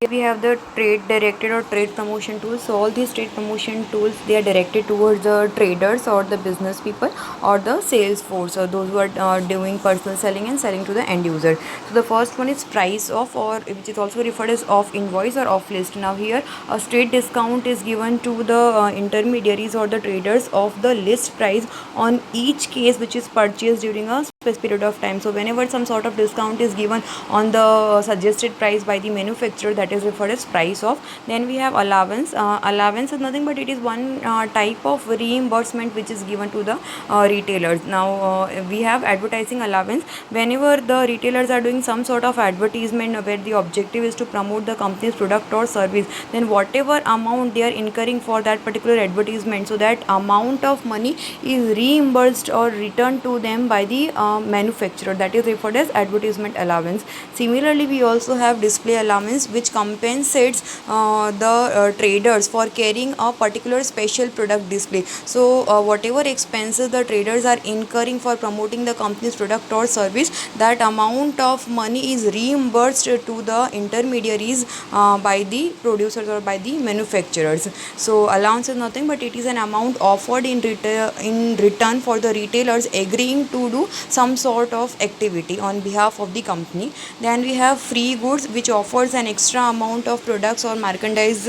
[SPEAKER 1] Here we have the trade directed or trade promotion tools. So all these trade promotion tools, they are directed towards the traders or the business people or the sales force, or those who are doing personal selling and selling to the end user. So the first one is price off, or which is also referred as off invoice or off list. Now here a straight discount is given to the intermediaries or the traders of the list price on each case which is purchased during a specific period of time. So whenever some sort of discount is given on the suggested price by the manufacturer, that is referred as price off. Then we have allowance. Allowance is nothing but it is one type of reimbursement which is given to the retailers. Now we have advertising allowance. Whenever the retailers are doing some sort of advertisement where the objective is to promote the company's product or service, then whatever amount they are incurring for that particular advertisement, so that amount of money is reimbursed or returned to them by the manufacturer, that is referred as advertisement allowance. Similarly, we also have display allowance, which compensates the traders for carrying a particular special product display. So whatever expenses the traders are incurring for promoting the company's product or service, that amount of money is reimbursed to the intermediaries by the producers or by the manufacturers. So allowance is nothing but it is an amount offered in return for the retailers agreeing to do some sort of activity on behalf of the company. Then we have free goods, which offers an extra amount of products or merchandise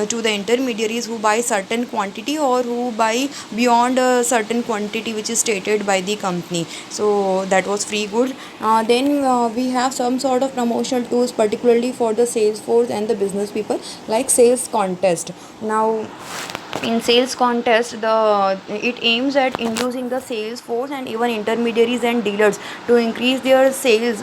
[SPEAKER 1] to the intermediaries who buy certain quantity or who buy beyond a certain quantity which is stated by the company. So that was free goods. Then we have some sort of promotional tools, particularly for the sales force and the business people, like sales contest. Now in sales contest, it aims at inducing the sales force and even intermediaries and dealers to increase their sales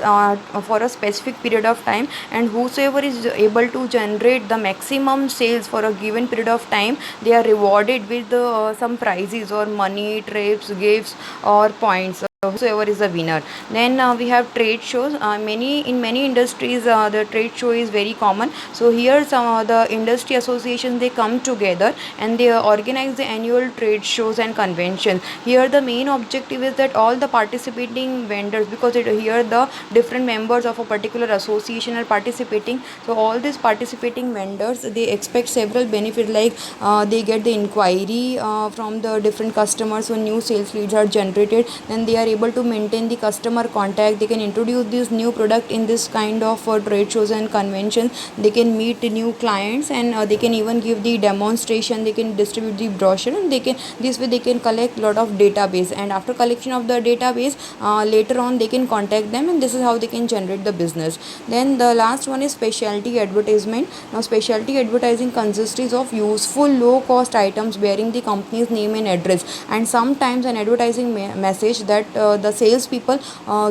[SPEAKER 1] for a specific period of time, and whosoever is able to generate the maximum sales for a given period of time, they are rewarded with some prizes or money, trips, gifts or points, whosoever is the winner. Then we have trade shows. In many industries, the trade show is very common. So here some of the industry associations, they come together and they organize the annual trade shows and conventions. Here the main objective is that all the participating vendors, because here the different members of a particular association are participating, so all these participating vendors, they expect several benefits, like they get the inquiry from the different customers, so new sales leads are generated. Then they are able to maintain the customer contact. They can introduce this new product in this kind of trade shows and conventions. They can meet new clients, and they can even give the demonstration. They can distribute the brochure, and this way they can collect lot of database, and after collection of the database, later on they can contact them, and this is how they can generate the business. Then the last one is specialty advertisement. Now specialty advertising consists of useful low cost items bearing the company's name and address, and sometimes an advertising message that the salespeople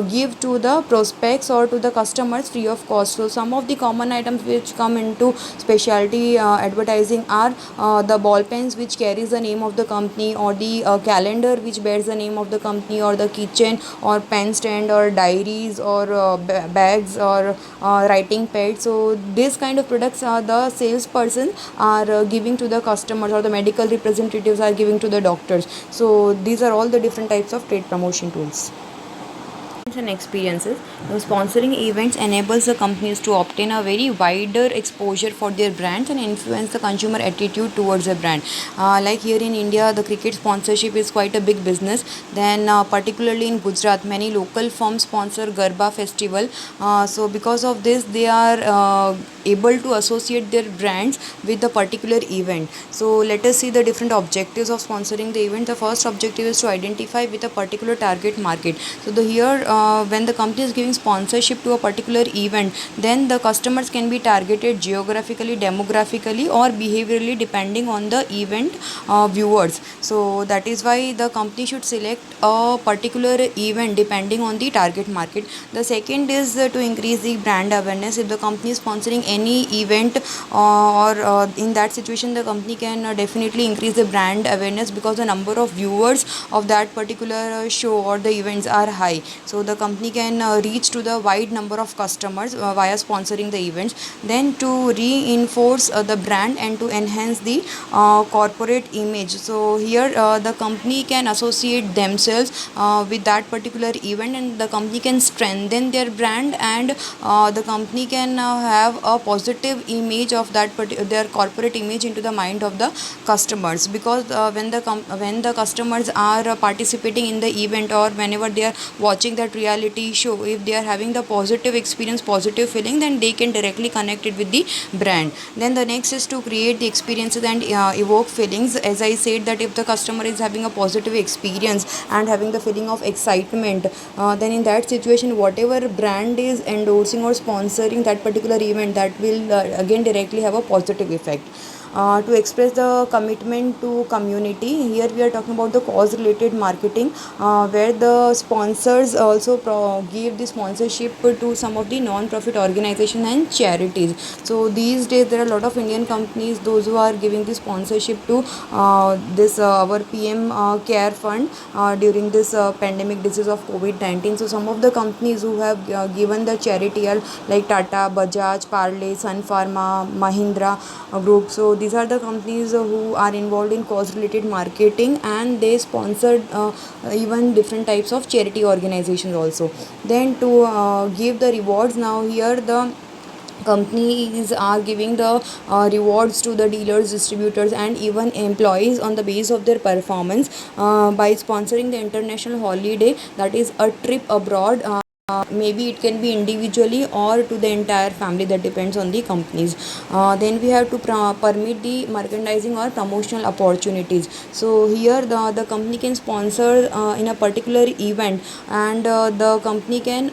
[SPEAKER 1] give to the prospects or to the customers free of cost. So some of the common items which come into specialty advertising are the ball pens which carries the name of the company, or the calendar which bears the name of the company, or the kitchen or pen stand, or diaries, or bags, or writing pads. So this kind of products the salesperson are giving to the customers, or the medical representatives are giving to the doctors. So these are all the different types of trade promotion tools and experiences. Now, sponsoring events enables the companies to obtain a very wider exposure for their brands and influence the consumer attitude towards a brand. Like here in India, the cricket sponsorship is quite a big business. Then particularly in Gujarat, many local firms sponsor Garba festival. So because of this, they are able to associate their brands with the particular event. So let us see the different objectives of sponsoring the event. The first objective is to identify with a particular target market. So here when the company is giving sponsorship to a particular event, then the customers can be targeted geographically, demographically or behaviorally depending on the event viewers. So that is why the company should select a particular event depending on the target market. The second is to increase the brand awareness. If the company is sponsoring any event or in that situation, the company can definitely increase the brand awareness, because the number of viewers of that particular show or the events are high. So the company can reach to the wide number of customers via sponsoring the events. Then to reinforce the brand and to enhance the corporate image. So here the company can associate themselves with that particular event, and the company can strengthen their brand, and the company can have a positive image of their corporate image into the mind of the customers. Because when the customers are participating in the event, or whenever they are watching that reality show, if they are having the positive experience, positive feeling, then they can directly connect it with the brand. Then the next is to create the experiences and evoke feelings. As I said, that if the customer is having a positive experience and having the feeling of excitement, then in that situation, whatever brand is endorsing or sponsoring that particular event, that will again directly have a positive effect. To express the commitment to community, here we are talking about the cause related marketing, where the sponsors also give the sponsorship to some of the non-profit organizations and charities. So these days there are a lot of Indian companies, those who are giving the sponsorship to this our PM care fund during this pandemic disease of COVID-19. So some of the companies who have given the charity are like Tata, Bajaj, Parle, Sun Pharma, Mahindra group. So these are the companies who are involved in cause related marketing, and they sponsored even different types of charity organizations also. Then to give the rewards, now here the companies are giving the rewards to the dealers, distributors, and even employees on the base of their performance by sponsoring the international holiday, that is a trip abroad. Maybe it can be individually or to the entire family, that depends on the companies. Then we have to permit the merchandising or promotional opportunities. So here the company can sponsor in a particular event, and the company can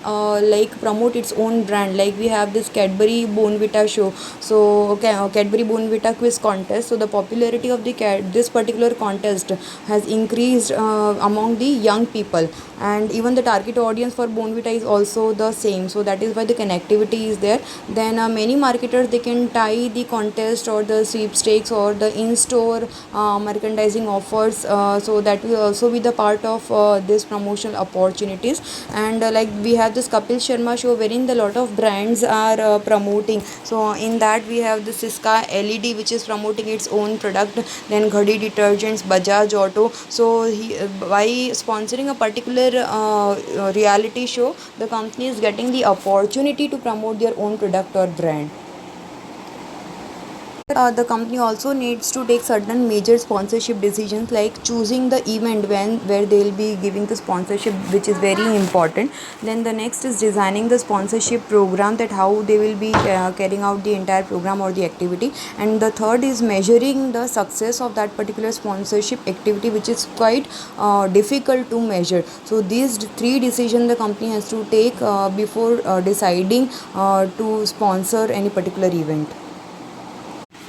[SPEAKER 1] like promote its own brand. Like we have this Cadbury Bonvita show, so Cadbury Bonvita quiz contest. So the popularity of the this particular contest has increased among the young people, and even the target audience for Bonvita is also the same. So that is why the connectivity is there. Then many marketers, they can tie the contest or the sweepstakes or the in-store merchandising offers, so that will also be the part of this promotional opportunities. And like we have this Kapil Sharma show, wherein the lot of brands are promoting. So in that we have the Siska LED, which is promoting its own product. Then Ghadi Detergents, Bajaj Auto. So by sponsoring a particular reality show, the company is getting the opportunity to promote their own product or brand. The company also needs to take certain major sponsorship decisions, like choosing the event where they will be giving the sponsorship, which is very important. Then the next is designing the sponsorship program, that how they will be carrying out the entire program or the activity. And the third is measuring the success of that particular sponsorship activity, which is quite difficult to measure. So these three decisions the company has to take before deciding to sponsor any particular event.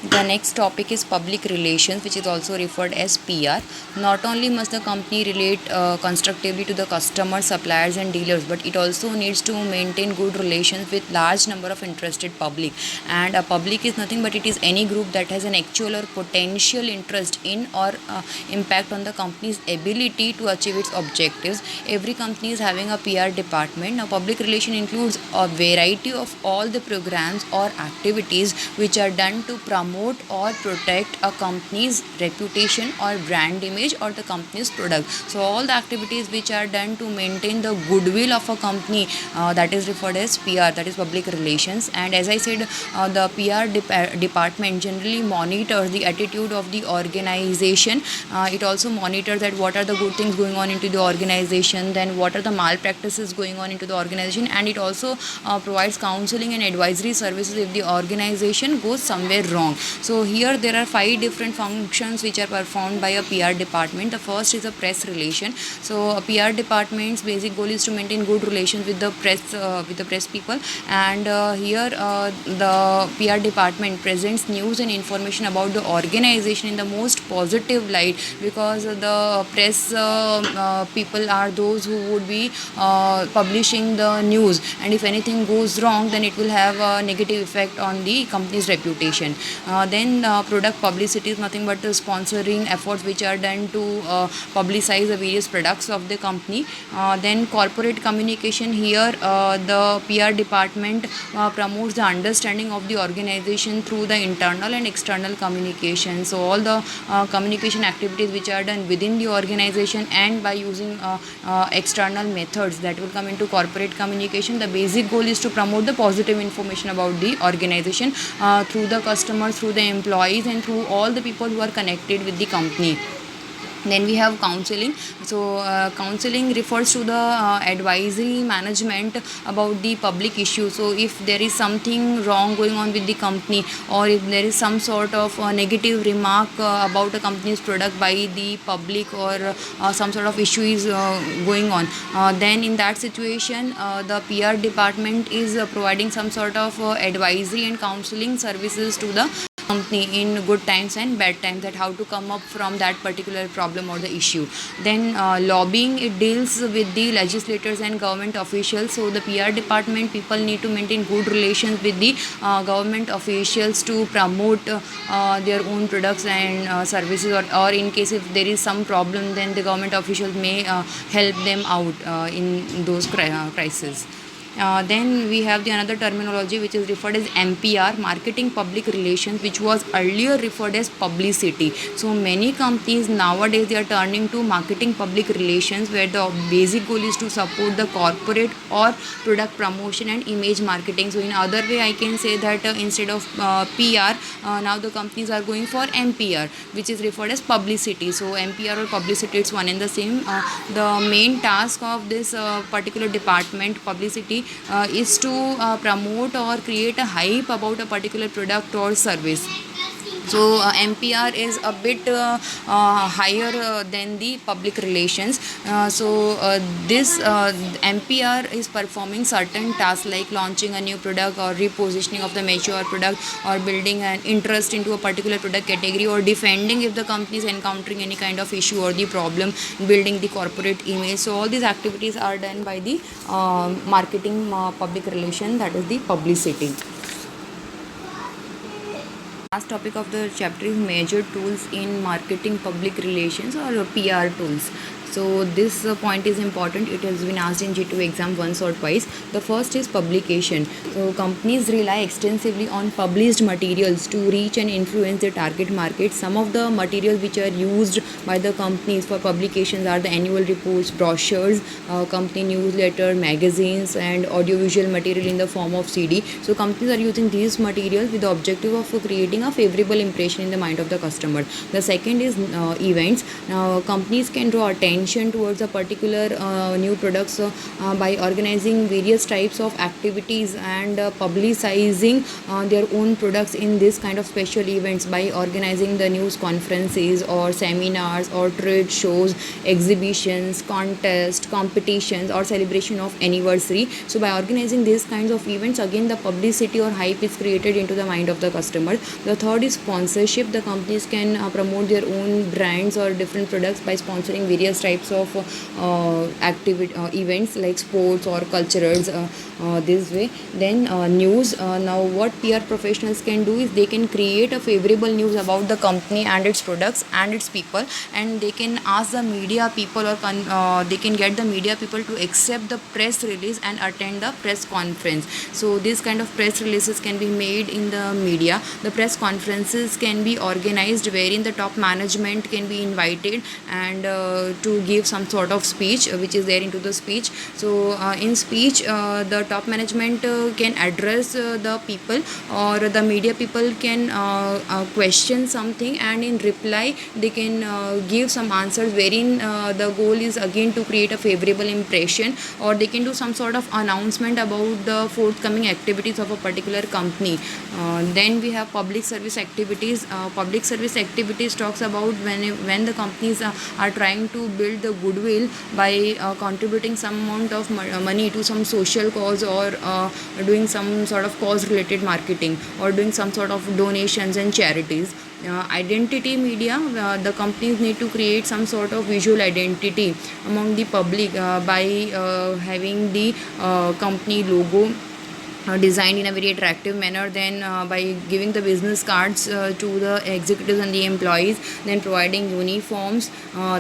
[SPEAKER 1] The next topic is public relations, which is also referred as PR. Not only must the company relate constructively to the customers, suppliers, and dealers, but it also needs to maintain good relations with large number of interested public. And a public is nothing but it is any group that has an actual or potential interest in or impact on the company's ability to achieve its objectives. Every company is having a PR department. Now, public relation includes a variety of all the programs or activities which are done to promote or protect a company's reputation or brand image or the company's product. So all the activities which are done to maintain the goodwill of a company, that is referred as PR, that is public relations. And as I said, the PR department generally monitors the attitude of the organization. It also monitors that what are the good things going on into the organization, then what are the malpractices going on into the organization, and it also provides counseling and advisory services if the organization goes somewhere wrong. So here there are 5 different functions which are performed by a PR department. The first is a press relation. So a PR department's basic goal is to maintain good relations with the press people, and here the PR department presents news and information about the organization in the most positive light, because the press people are those who would be publishing the news, and if anything goes wrong, then it will have a negative effect on the company's reputation. Then product publicity is nothing but the sponsoring efforts which are done to publicize the various products of the company. Then corporate communication, here the PR department promotes the understanding of the organization through the internal and external communication. So all the communication activities which are done within the organization and by using external methods, that will come into corporate communication. The basic goal is to promote the positive information about the organization through the customers, through the employees, and through all the people who are connected with the company. Then we have counseling. So counseling refers to the advisory management about the public issue. So if there is something wrong going on with the company, or if there is some sort of negative remark about a company's product by the public, or some sort of issue is going on, then in that situation the PR department is providing some sort of advisory and counseling services to the company in good times and bad times, that how to come up from that particular problem or the issue. Then lobbying, it deals with the legislators and government officials. So the PR department people need to maintain good relations with the government officials to promote their own products and services, or in case if there is some problem, then the government officials may help them out in those crises. Then we have the another terminology which is referred as MPR, marketing public relations, which was earlier referred as publicity. So many companies nowadays they are turning to marketing public relations, where the basic goal is to support the corporate or product promotion and image marketing. So in other way I can say that instead of PR, now the companies are going for MPR, which is referred as publicity. So MPR or publicity, it's one and the same. The main task of this particular department, publicity, is to promote or create a hype about a particular product or service. So MPR is a bit higher than the public relations. This MPR is performing certain tasks like launching a new product, or repositioning of the mature product, or building an interest into a particular product category, or defending if the company is encountering any kind of issue or the problem, building the corporate image. So all these activities are done by the marketing public relation, that is the publicity. Last topic of the chapter is major tools in marketing public relations, or PR tools. So this point is important. It has been asked in G2 exam once or twice. The first is publication. So companies rely extensively on published materials to reach and influence their target market. Some of the materials which are used by the companies for publications are the annual reports, brochures, company newsletter, magazines, and audiovisual material in the form of CD. So companies are using these materials with the objective of creating a favorable impression in the mind of the customer. The second is events. Now companies can draw attention towards a particular new products by organizing various types of activities and publicizing their own products in this kind of special events, by organizing the news conferences or seminars or trade shows, exhibitions, contests, competitions, or celebration of anniversary. So by organizing these kinds of events, again the publicity or hype is created into the mind of the customer. The third is sponsorship. The companies can promote their own brands or different products by sponsoring various types of events like sports or culturals, this way. Then news. Now what PR professionals can do is they can create a favorable news about the company and its products and its people, and they can ask the media people, or they can get the media people to accept the press release and attend the press conference. So this kind of press releases can be made in the media. The press conferences can be organized wherein the top management can be invited and to give some sort of speech which is there into the speech. So in speech the top management can address the people, or the media people can question something, and in reply they can give some answers wherein the goal is again to create a favorable impression, or they can do some sort of announcement about the forthcoming activities of a particular company. Then we have public service activities. Public service activities talks about when the companies are trying to build the goodwill by contributing some amount of money to some social cause, or doing some sort of cause related marketing, or doing some sort of donations and charities. Identity media, the companies need to create some sort of visual identity among the public by having the company logo designed in a very attractive manner, then by giving the business cards to the executives and the employees, then providing uniforms,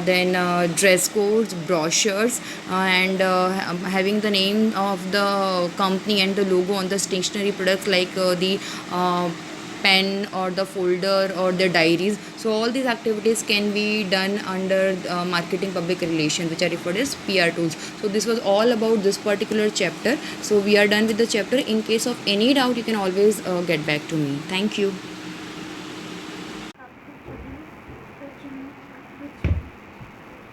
[SPEAKER 1] then dress codes, brochures, and having the name of the company and the logo on the stationery products like the pen or the folder or the diaries. So all these activities can be done under marketing public relations, which are referred as PR tools. So this was all about this particular chapter. So we are done with the chapter. In case of any doubt, you can always get back to me. Thank you.